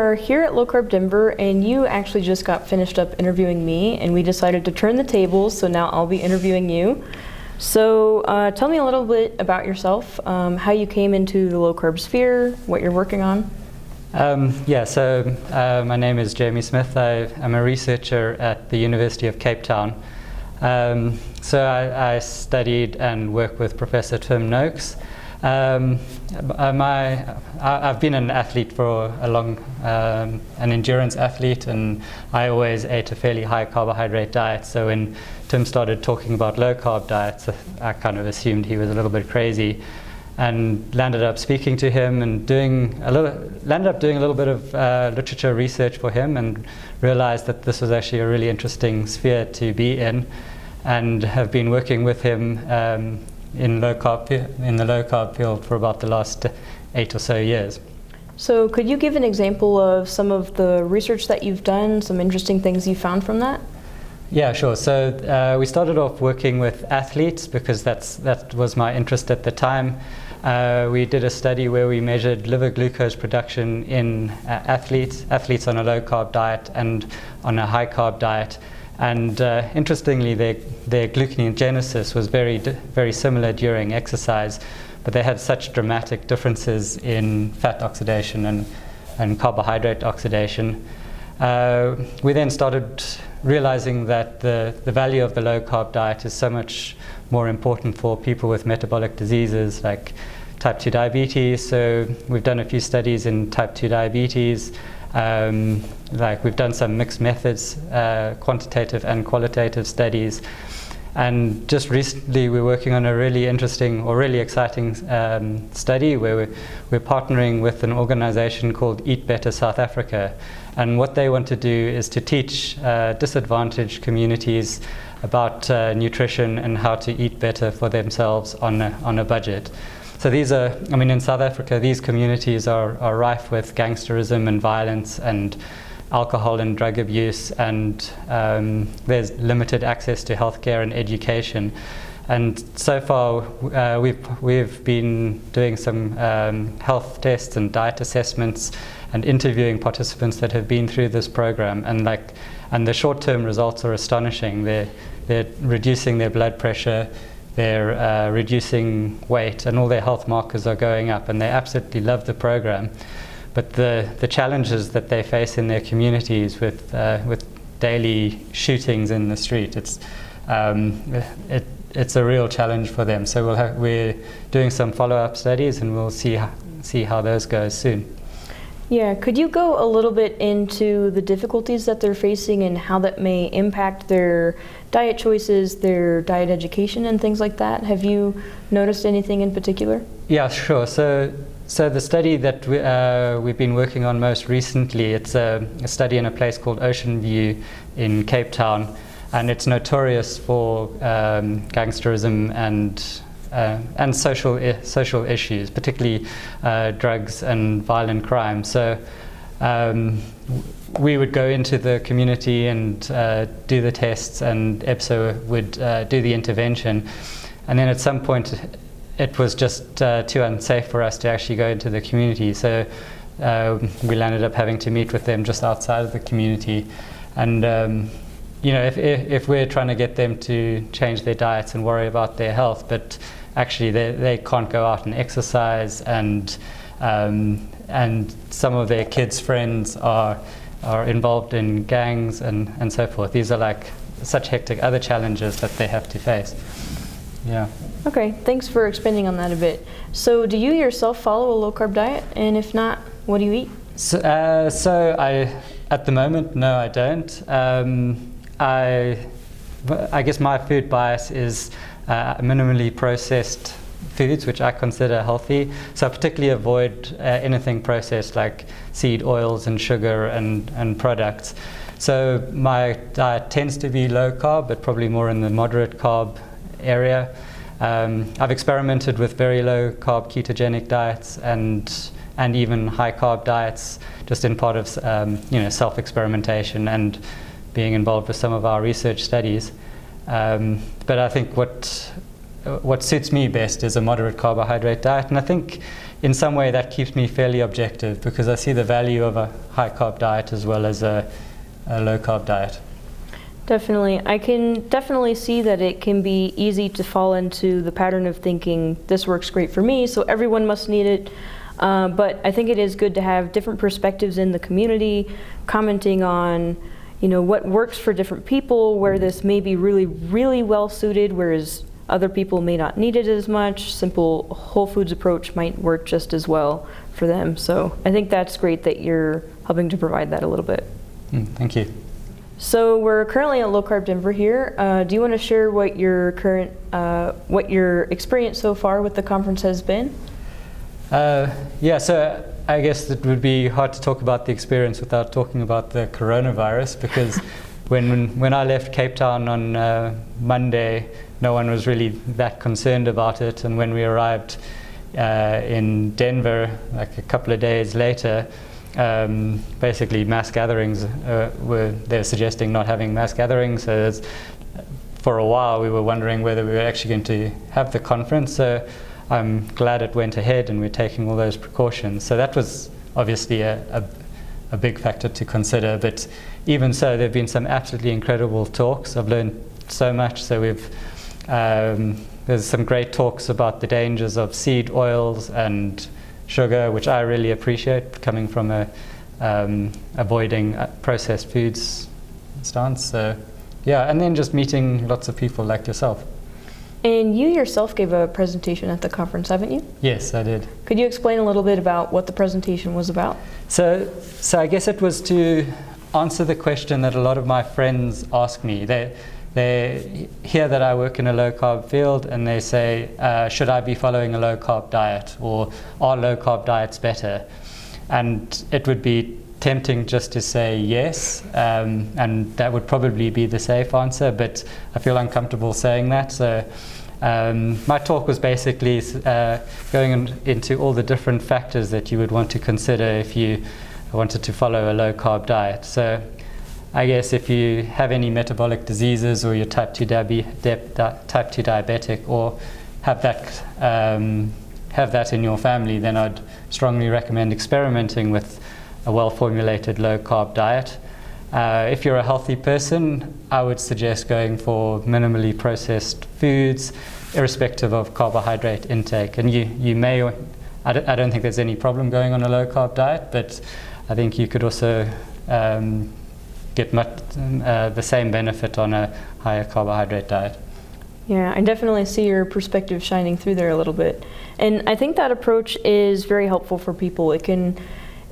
are here at Low-carb Denver, and you actually just got finished up interviewing me, and we decided to turn the tables, so now I'll be interviewing you. So tell me a little bit about yourself, how you came into the low-carb sphere, what you're working on. My name is Jamie Smith. I'm a researcher at the University of Cape Town. I studied and work with Professor Tim Noakes. I've been an athlete for a long, an endurance athlete, and I always ate a fairly high carbohydrate diet. So when Tim started talking about low carb diets, I kind of assumed he was a little bit crazy, and landed up speaking to him and landed up doing a little bit of literature research for him, and realized that this was actually a really interesting sphere to be in, and have been working with him in the low carb field for about the last 8 or so years. So could you give an example of some of the research that you've done, some interesting things you found from that? Yeah, sure. So we started off working with athletes because that was my interest at the time. We did a study where we measured liver glucose production in athletes on a low carb diet and on a high carb diet. And interestingly, their gluconeogenesis was very similar during exercise, but they had such dramatic differences in fat oxidation and carbohydrate oxidation. We then started realizing that the value of the low carb diet is so much more important for people with metabolic diseases like type 2 diabetes. So we've done a few studies in type 2 diabetes. We've done some mixed methods, quantitative and qualitative studies, and just recently we're working on a really interesting or really exciting study where we're partnering with an organization called Eat Better South Africa, and what they want to do is to teach disadvantaged communities about nutrition and how to eat better for themselves on a budget. So in South Africa, these communities are rife with gangsterism and violence and alcohol and drug abuse, and there's limited access to healthcare and education. And so far, we've been doing some health tests and diet assessments and interviewing participants that have been through this program, and the short-term results are astonishing. They're reducing their blood pressure. They're reducing weight, and all their health markers are going up, and they absolutely love the program. But the challenges that they face in their communities with daily shootings in the street, it's a real challenge for them. So we're doing some follow-up studies, and we'll see how those go soon. Yeah, could you go a little bit into the difficulties that they're facing and how that may impact their diet choices, their diet education, and things like that? Have you noticed anything in particular? Yeah, sure. So the study that we've been working on most recently, it's a study in a place called Ocean View in Cape Town, and it's notorious for gangsterism and social issues, particularly drugs and violent crime. So we would go into the community and do the tests, and EBSO would do the intervention. And then at some point, it was just too unsafe for us to actually go into the community. So we landed up having to meet with them just outside of the community. And if we're trying to get them to change their diets and worry about their health, but actually they can't go out and exercise, and some of their kids' friends are involved in gangs and so forth. These are like such hectic other challenges that they have to face. Yeah. Okay, thanks for expanding on that a bit. So do you yourself follow a low-carb diet? And if not, what do you eat? So at the moment, no, I don't. I guess my food bias is minimally processed foods, which I consider healthy. So I particularly avoid anything processed like seed oils and sugar and products. So my diet tends to be low carb, but probably more in the moderate carb area. I've experimented with very low carb ketogenic diets and even high carb diets, just in part of self-experimentation and being involved with some of our research studies. But I think what what suits me best is a moderate carbohydrate diet, and I think in some way that keeps me fairly objective because I see the value of a high carb diet as well as a low carb diet. Definitely. I can definitely see that it can be easy to fall into the pattern of thinking this works great for me, so everyone must need it. But I think it is good to have different perspectives in the community, commenting on, what works for different people, where this may be really, really well suited, whereas other people may not need it as much. Simple whole foods approach might work just as well for them. So I think that's great that you're helping to provide that a little bit. Thank you. So we're currently at Low-carb Denver here. Do you want to share what your experience so far with the conference has been? Yeah, so I guess it would be hard to talk about the experience without talking about the coronavirus, because when I left Cape Town on Monday, no one was really that concerned about it, and when we arrived in Denver, like a couple of days later, basically mass gatherings they were suggesting not having mass gatherings. So for a while we were wondering whether we were actually going to have the conference. So I'm glad it went ahead and we're taking all those precautions. So that was obviously a big factor to consider. But even so, there have been some absolutely incredible talks. I've learned so much. So there's some great talks about the dangers of seed oils and sugar, which I really appreciate, coming from a avoiding processed foods stance. So yeah, and then just meeting lots of people like yourself. And you yourself gave a presentation at the conference, haven't you? Yes, I did. Could you explain a little bit about what the presentation was about? So I guess it was to answer the question that a lot of my friends ask me. They hear that I work in a low-carb field and they say, should I be following a low-carb diet, or are low-carb diets better? And it would be tempting just to say yes, and that would probably be the safe answer, but I feel uncomfortable saying that. So my talk was basically going into all the different factors that you would want to consider if you wanted to follow a low-carb diet. So I guess if you have any metabolic diseases, or you're type 2 diabetic, or have that in your family, then I'd strongly recommend experimenting with a well-formulated low-carb diet. If you're a healthy person, I would suggest going for minimally processed foods, irrespective of carbohydrate intake. And you may, I don't think there's any problem going on a low-carb diet, but I think you could also get the same benefit on a higher carbohydrate diet. Yeah, I definitely see your perspective shining through there a little bit. And I think that approach is very helpful for people.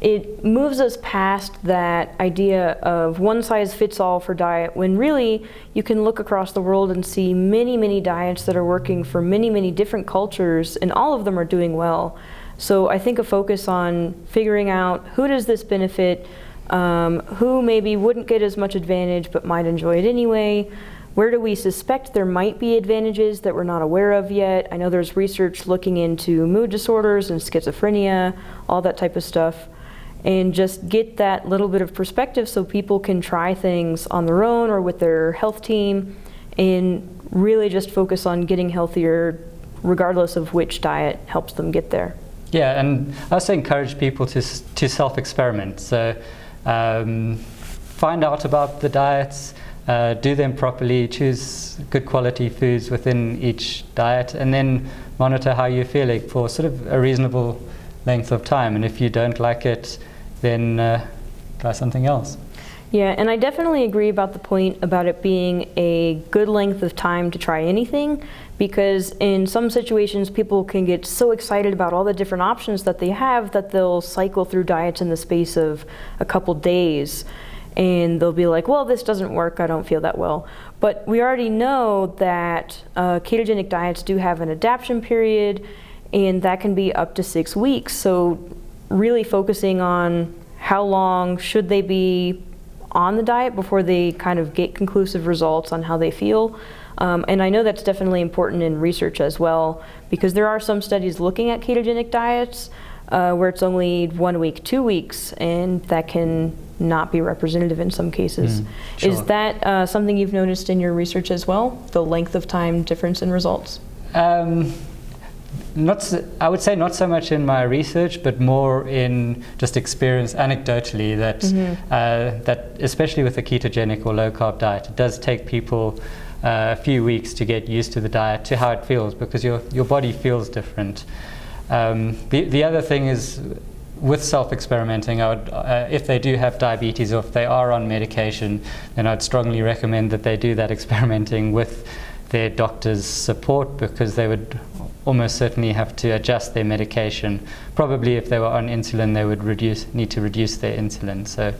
It moves us past that idea of one size fits all for diet, when really you can look across the world and see many, many diets that are working for many, many different cultures, and all of them are doing well. So I think a focus on figuring out who does this benefit, who maybe wouldn't get as much advantage but might enjoy it anyway. Where do we suspect there might be advantages that we're not aware of yet? I know there's research looking into mood disorders and schizophrenia, all that type of stuff. And just get that little bit of perspective so people can try things on their own or with their health team, and really just focus on getting healthier regardless of which diet helps them get there. Yeah, and I also encourage people to self-experiment. So find out about the diets, do them properly, choose good quality foods within each diet, and then monitor how you're feeling for sort of a reasonable length of time. And if you don't like it, then try something else. Yeah, and I definitely agree about the point about it being a good length of time to try anything, because in some situations people can get so excited about all the different options that they have that they'll cycle through diets in the space of a couple days, and they'll be like, well, this doesn't work, I don't feel that well. But we already know that ketogenic diets do have an adaptation period, and that can be up to 6 weeks. So really focusing on how long should they be on the diet before they kind of get conclusive results on how they feel. And I know that's definitely important in research as well, because there are some studies looking at ketogenic diets where it's only 1 week, 2 weeks, and that can not be representative in some cases. Sure. Is that something you've noticed in your research as well, the length of time difference in results? I would say not so much in my research, but more in just experience anecdotally that that especially with a ketogenic or low carb diet, it does take people a few weeks to get used to the diet, to how it feels, because your body feels different. The other thing is, with self-experimenting, I would, if they do have diabetes or if they are on medication, then I'd strongly recommend that they do that experimenting with their doctor's support, because they would almost certainly have to adjust their medication. Probably if they were on insulin, they would need to reduce their insulin. So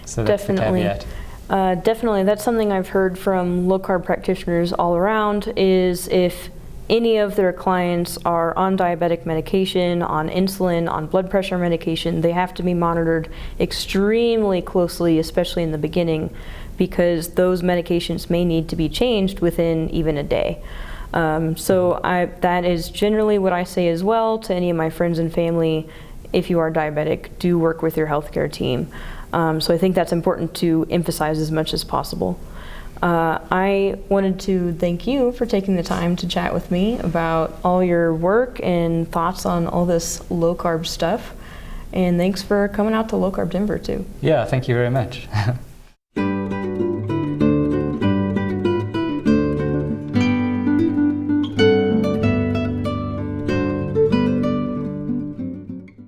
that's Definitely. the caveat. Definitely, that's something I've heard from low-carb practitioners all around, is if any of their clients are on diabetic medication, on insulin, on blood pressure medication, they have to be monitored extremely closely, especially in the beginning, because those medications may need to be changed within even a day. That is generally what I say as well to any of my friends and family. If you are diabetic, do work with your healthcare team. So I think that's important to emphasize as much as possible. I wanted to thank you for taking the time to chat with me about all your work and thoughts on all this low-carb stuff. And thanks for coming out to Low-carb Denver too. Yeah, thank you very much.